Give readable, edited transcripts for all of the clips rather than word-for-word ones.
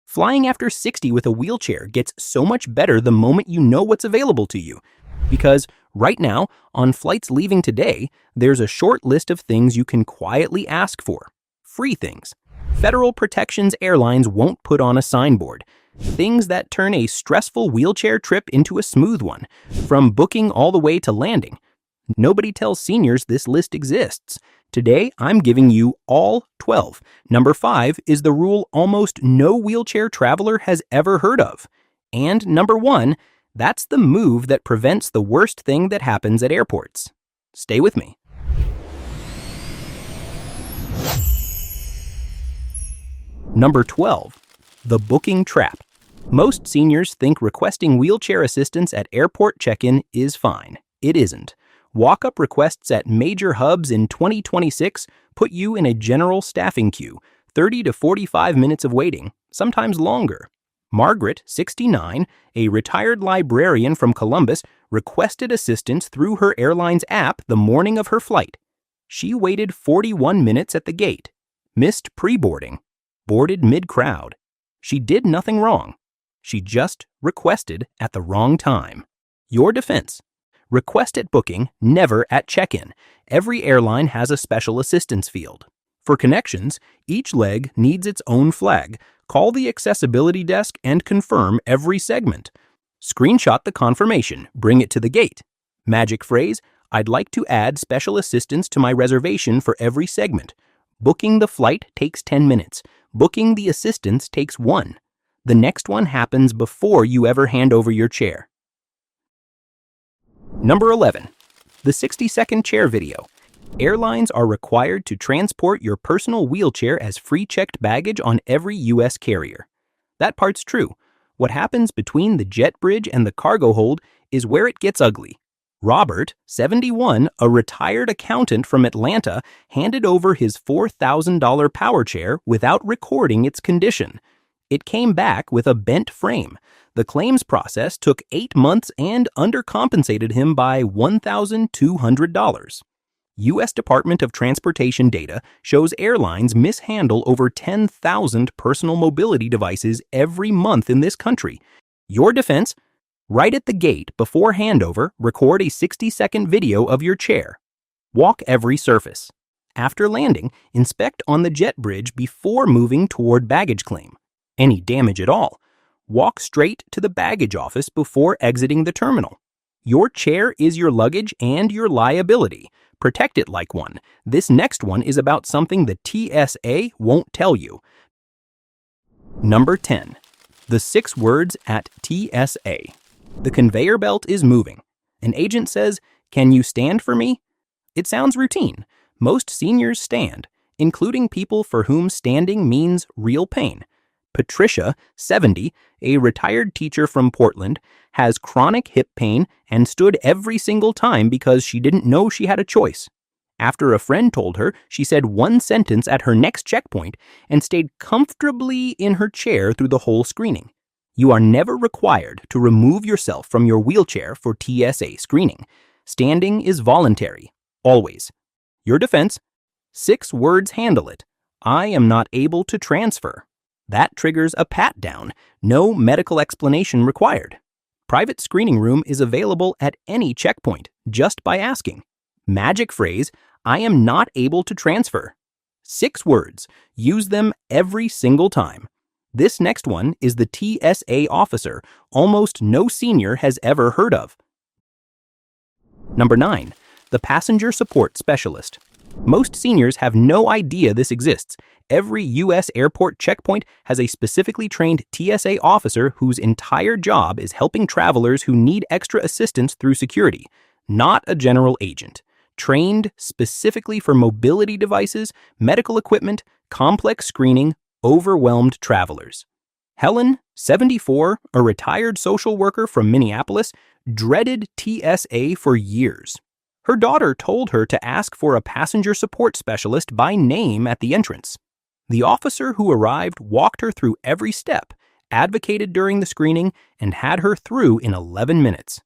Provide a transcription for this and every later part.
Flying after 60 with a wheelchair gets so much better the moment you know what's available to you. Because right now, on flights leaving today, there's a short list of things you can quietly ask for. Free things. Federal protections airlines won't put on a signboard. Things that turn a stressful wheelchair trip into a smooth one, from booking all the way to landing. Nobody tells seniors this list exists. Today, I'm giving you all 12. Number 5 is the rule almost no wheelchair traveler has ever heard of. And number 1, that's the move that prevents the worst thing that happens at airports. Stay with me. Number 12, the booking trap. Most seniors think requesting wheelchair assistance at airport check-in is fine. It isn't. Walk-up requests at major hubs in 2026 put you in a general staffing queue, 30 to 45 minutes of waiting, sometimes longer. Margaret, 69, a retired librarian from Columbus, requested assistance through her airline's app the morning of her flight. She waited 41 minutes at the gate, missed pre-boarding, boarded mid-crowd. She did nothing wrong. She just requested at the wrong time. Your defense. Request at booking, never at check-in. Every airline has a special assistance field. For connections, each leg needs its own flag. Call the accessibility desk and confirm every segment. Screenshot the confirmation, bring it to the gate. Magic phrase, I'd like to add special assistance to my reservation for every segment. Booking the flight takes 10 minutes. Booking the assistance takes 1. The next one happens before you ever hand over your chair. Number 11, the 60-second chair video. Airlines are required to transport your personal wheelchair as free-checked baggage on every U.S. carrier. That part's true. What happens between the jet bridge and the cargo hold is where it gets ugly. Robert, 71, a retired accountant from Atlanta, handed over his $4,000 power chair without recording its condition. It came back with a bent frame. The claims process took 8 months and undercompensated him by $1,200. U.S. Department of Transportation data shows airlines mishandle over 10,000 personal mobility devices every month in this country. Your defense? Right at the gate before handover, record a 60-second video of your chair. Walk every surface. After landing, inspect on the jet bridge before moving toward baggage claim. Any damage at all. Walk straight to the baggage office before exiting the terminal. Your chair is your luggage and your liability. Protect it like one. This next one is about something the TSA won't tell you. Number 10. The 6 words at TSA. The conveyor belt is moving. An agent says, "Can you stand for me?" It sounds routine. Most seniors stand, including people for whom standing means real pain. Patricia, 70, a retired teacher from Portland, has chronic hip pain and stood every single time because she didn't know she had a choice. After a friend told her, she said one sentence at her next checkpoint and stayed comfortably in her chair through the whole screening. You are never required to remove yourself from your wheelchair for TSA screening. Standing is voluntary, always. Your defense? 6 words handle it. I am not able to transfer. That triggers a pat-down. No medical explanation required. Private screening room is available at any checkpoint, just by asking. Magic phrase, I am not able to transfer. 6 words. Use them every single time. This next one is the TSA officer almost no senior has ever heard of. Number 9. The Passenger Support Specialist. Most seniors have no idea this exists. Every U.S. airport checkpoint has a specifically trained TSA officer whose entire job is helping travelers who need extra assistance through security, not a general agent. Trained specifically for mobility devices, medical equipment, complex screening, overwhelmed travelers. Helen, 74, a retired social worker from Minneapolis, dreaded TSA for years. Her daughter told her to ask for a passenger support specialist by name at the entrance. The officer who arrived walked her through every step, advocated during the screening, and had her through in 11 minutes.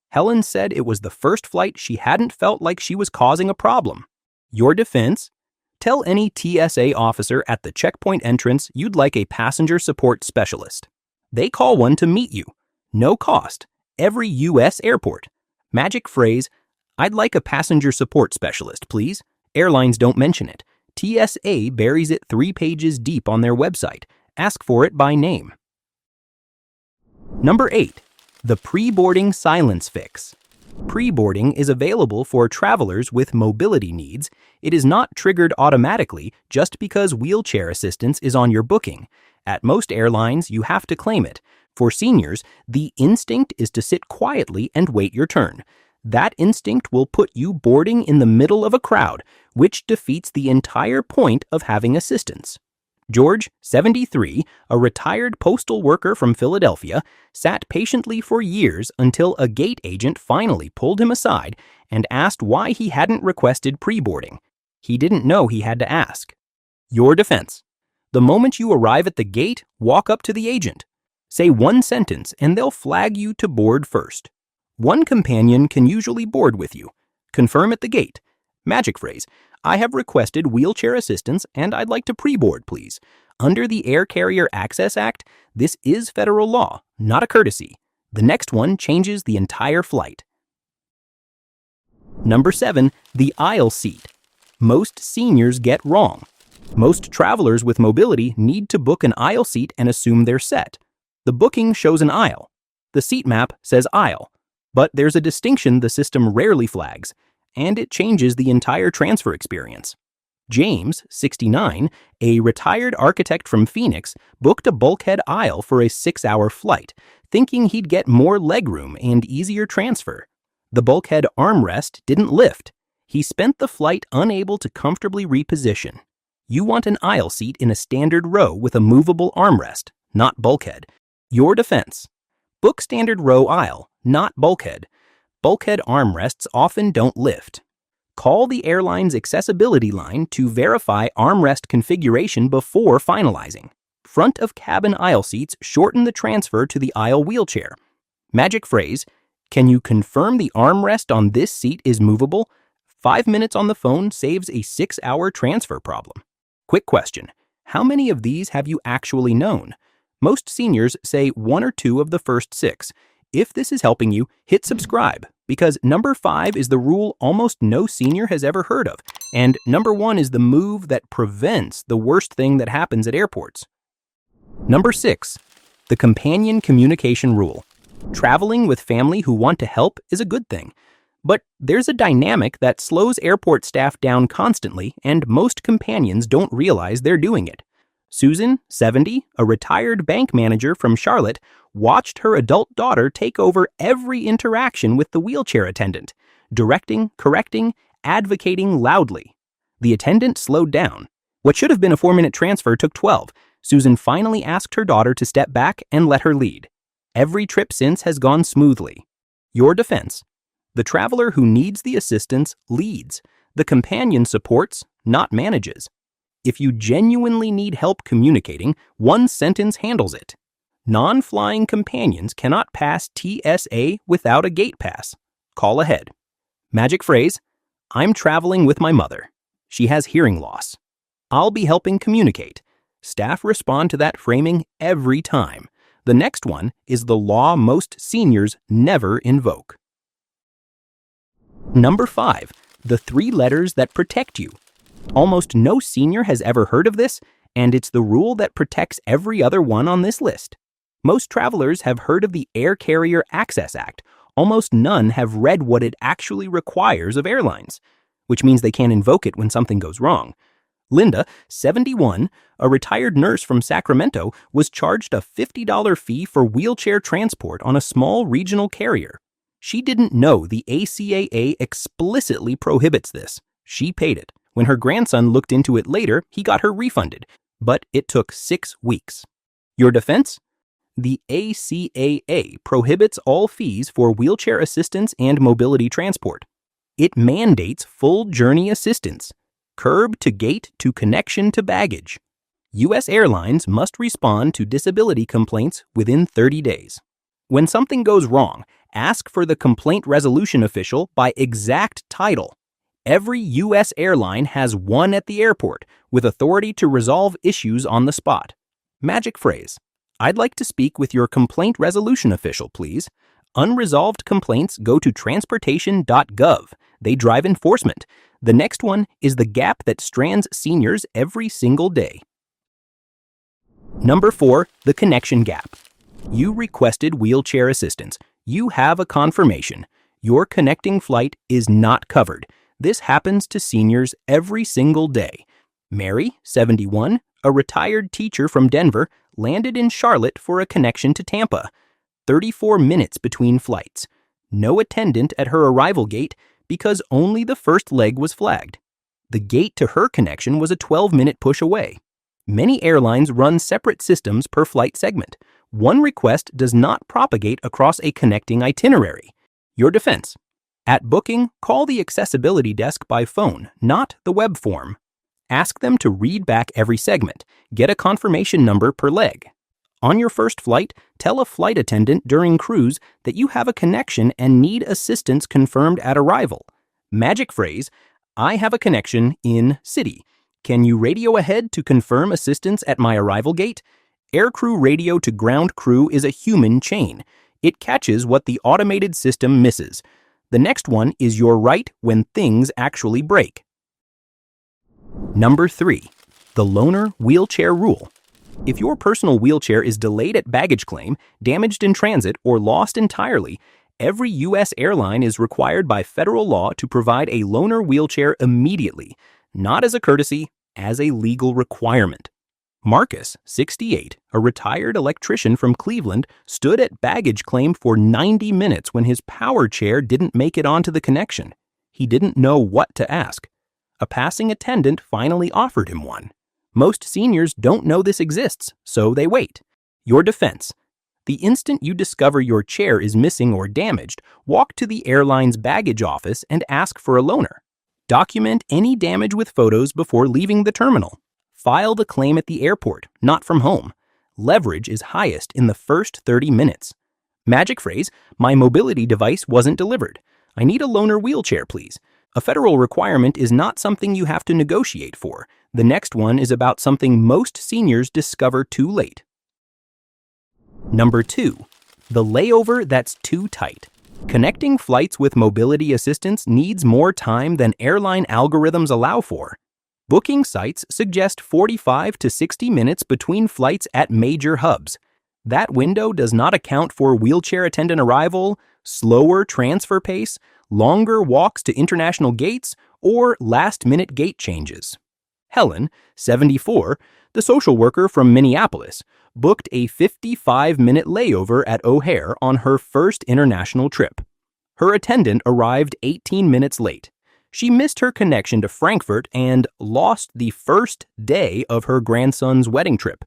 Helen said it was the first flight she hadn't felt like she was causing a problem. Your defense? Tell any TSA officer at the checkpoint entrance you'd like a passenger support specialist. They call one to meet you. No cost. Every U.S. airport. Magic phrase, "I'd like a passenger support specialist, please." Airlines don't mention it. TSA buries it 3 pages deep on their website. Ask for it by name. Number 8. The pre-boarding silence fix. Pre-boarding is available for travelers with mobility needs. It is not triggered automatically just because wheelchair assistance is on your booking. At most airlines, you have to claim it. For seniors, the instinct is to sit quietly and wait your turn. That instinct will put you boarding in the middle of a crowd, which defeats the entire point of having assistance. George, 73, a retired postal worker from Philadelphia, sat patiently for years until a gate agent finally pulled him aside and asked why he hadn't requested pre-boarding. He didn't know he had to ask. Your defense. The moment you arrive at the gate, walk up to the agent. Say one sentence and they'll flag you to board first. One companion can usually board with you. Confirm at the gate. Magic phrase, "I have requested wheelchair assistance and I'd like to pre-board, please." Under the Air Carrier Access Act, this is federal law, not a courtesy. The next one changes the entire flight. Number 7, the aisle seat. Most seniors get wrong. Most travelers with mobility need to book an aisle seat and assume they're set. The booking shows an aisle. The seat map says aisle. But there's a distinction the system rarely flags, and it changes the entire transfer experience. James, 69, a retired architect from Phoenix, booked a bulkhead aisle for a 6-hour flight, thinking he'd get more legroom and easier transfer. The bulkhead armrest didn't lift. He spent the flight unable to comfortably reposition. You want an aisle seat in a standard row with a movable armrest, not bulkhead. Your defense. Book standard row aisle, not bulkhead. Bulkhead armrests often don't lift. Call the airline's accessibility line to verify armrest configuration before finalizing. Front of cabin aisle seats shorten the transfer to the aisle wheelchair. Magic phrase, "Can you confirm the armrest on this seat is movable?" 5 minutes on the phone saves a 6-hour transfer problem. Quick question, how many of these have you actually known? Most seniors say 1 or 2 of the first 6. If this is helping you, hit subscribe, because number 5 is the rule almost no senior has ever heard of, and number 1 is the move that prevents the worst thing that happens at airports. Number 6, the companion communication rule. Traveling with family who want to help is a good thing, but there's a dynamic that slows airport staff down constantly, and most companions don't realize they're doing it. Susan, 70, a retired bank manager from Charlotte, watched her adult daughter take over every interaction with the wheelchair attendant, directing, correcting, advocating loudly. The attendant slowed down. What should have been a 4-minute transfer took 12. Susan finally asked her daughter to step back and let her lead. Every trip since has gone smoothly. Your defense. The traveler who needs the assistance leads. The companion supports, not manages. If you genuinely need help communicating, one sentence handles it. Non-flying companions cannot pass TSA without a gate pass. Call ahead. Magic phrase, "I'm traveling with my mother. She has hearing loss. I'll be helping communicate." Staff respond to that framing every time. The next one is the law most seniors never invoke. Number 5, the 3 letters that protect you. Almost no senior has ever heard of this, and it's the rule that protects every other one on this list. Most travelers have heard of the Air Carrier Access Act. Almost none have read what it actually requires of airlines, which means they can't invoke it when something goes wrong. Linda, 71, a retired nurse from Sacramento, was charged a $50 fee for wheelchair transport on a small regional carrier. She didn't know the ACAA explicitly prohibits this. She paid it. When her grandson looked into it later, he got her refunded, but it took 6 weeks. Your defense? The ACAA prohibits all fees for wheelchair assistance and mobility transport. It mandates full journey assistance, curb to gate to connection to baggage. U.S. airlines must respond to disability complaints within 30 days. When something goes wrong, ask for the complaint resolution official by exact title. Every U.S. airline has one at the airport with authority to resolve issues on the spot. Magic phrase. I'd like to speak with your complaint resolution official, please. Unresolved complaints go to transportation.gov. They drive enforcement. The next one is the gap that strands seniors every single day. Number 4, the connection gap. You requested wheelchair assistance. You have a confirmation. Your connecting flight is not covered. This happens to seniors every single day. Mary, 71, a retired teacher from Denver, landed in Charlotte for a connection to Tampa. 34 minutes between flights. No attendant at her arrival gate because only the first leg was flagged. The gate to her connection was a 12-minute push away. Many airlines run separate systems per flight segment. One request does not propagate across a connecting itinerary. Your defense. At booking, call the accessibility desk by phone, not the web form. Ask them to read back every segment. Get a confirmation number per leg. On your first flight, tell a flight attendant during cruise that you have a connection and need assistance confirmed at arrival. Magic phrase, I have a connection in city. Can you radio ahead to confirm assistance at my arrival gate? Aircrew radio to ground crew is a human chain. It catches what the automated system misses. The next one is your right when things actually break. Number 3, the loaner wheelchair rule. If your personal wheelchair is delayed at baggage claim, damaged in transit, or lost entirely, every U.S. airline is required by federal law to provide a loaner wheelchair immediately, not as a courtesy, as a legal requirement. Marcus, 68, a retired electrician from Cleveland, stood at baggage claim for 90 minutes when his power chair didn't make it onto the connection. He didn't know what to ask. A passing attendant finally offered him one. Most seniors don't know this exists, so they wait. Your defense. The instant you discover your chair is missing or damaged, walk to the airline's baggage office and ask for a loaner. Document any damage with photos before leaving the terminal. File the claim at the airport, not from home. Leverage is highest in the first 30 minutes. Magic phrase, my mobility device wasn't delivered. I need a loaner wheelchair, please. A federal requirement is not something you have to negotiate for. The next one is about something most seniors discover too late. Number 2, the layover that's too tight. Connecting flights with mobility assistance needs more time than airline algorithms allow for. Booking sites suggest 45 to 60 minutes between flights at major hubs. That window does not account for wheelchair attendant arrival, slower transfer pace, longer walks to international gates, or last-minute gate changes. Helen, 74, the social worker from Minneapolis, booked a 55-minute layover at O'Hare on her first international trip. Her attendant arrived 18 minutes late. She missed her connection to Frankfurt and lost the first day of her grandson's wedding trip.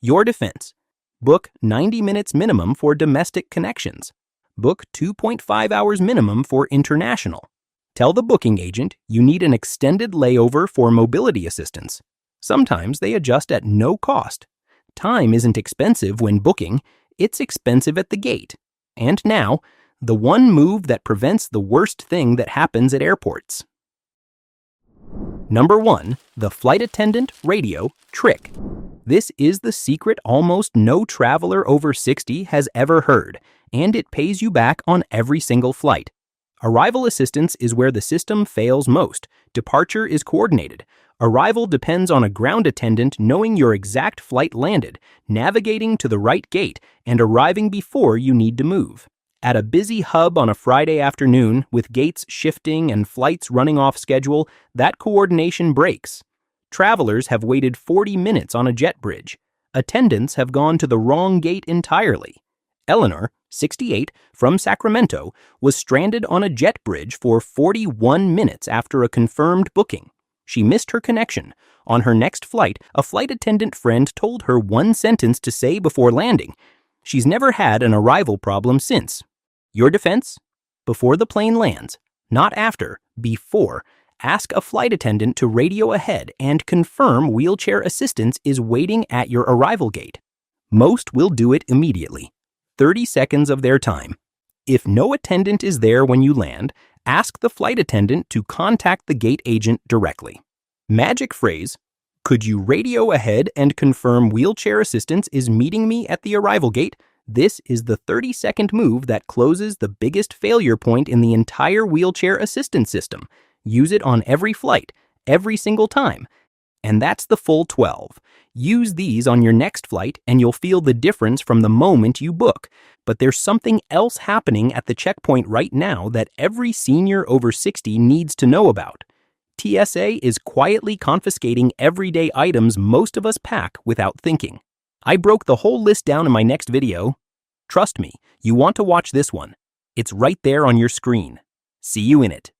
Your defense. Book 90 minutes minimum for domestic connections. Book 2.5 hours minimum for international. Tell the booking agent you need an extended layover for mobility assistance. Sometimes they adjust at no cost. Time isn't expensive when booking, it's expensive at the gate. And now, the one move that prevents the worst thing that happens at airports. Number 1, the flight attendant radio trick. This is the secret almost no traveler over 60 has ever heard, and it pays you back on every single flight. Arrival assistance is where the system fails most. Departure is coordinated. Arrival depends on a ground attendant knowing your exact flight landed, navigating to the right gate, and arriving before you need to move. At a busy hub on a Friday afternoon, with gates shifting and flights running off schedule, that coordination breaks. Travelers have waited 40 minutes on a jet bridge. Attendants have gone to the wrong gate entirely. Eleanor, 68, from Sacramento, was stranded on a jet bridge for 41 minutes after a confirmed booking. She missed her connection. On her next flight, a flight attendant friend told her one sentence to say before landing. She's never had an arrival problem since. Your defense? Before the plane lands, not after, before, ask a flight attendant to radio ahead and confirm wheelchair assistance is waiting at your arrival gate. Most will do it immediately. 30 seconds of their time. If no attendant is there when you land, Ask the flight attendant to contact the gate agent directly. Magic phrase, could you radio ahead and confirm wheelchair assistance is meeting me at the arrival gate? This is the 30-second move that closes the biggest failure point in the entire wheelchair assistance system. Use it on every flight, every single time. And that's the full 12. Use these on your next flight and you'll feel the difference from the moment you book. But there's something else happening at the checkpoint right now that every senior over 60 needs to know about. TSA is quietly confiscating everyday items most of us pack without thinking. I broke the whole list down in my next video. Trust me, you want to watch this one. It's right there on your screen. See you in it.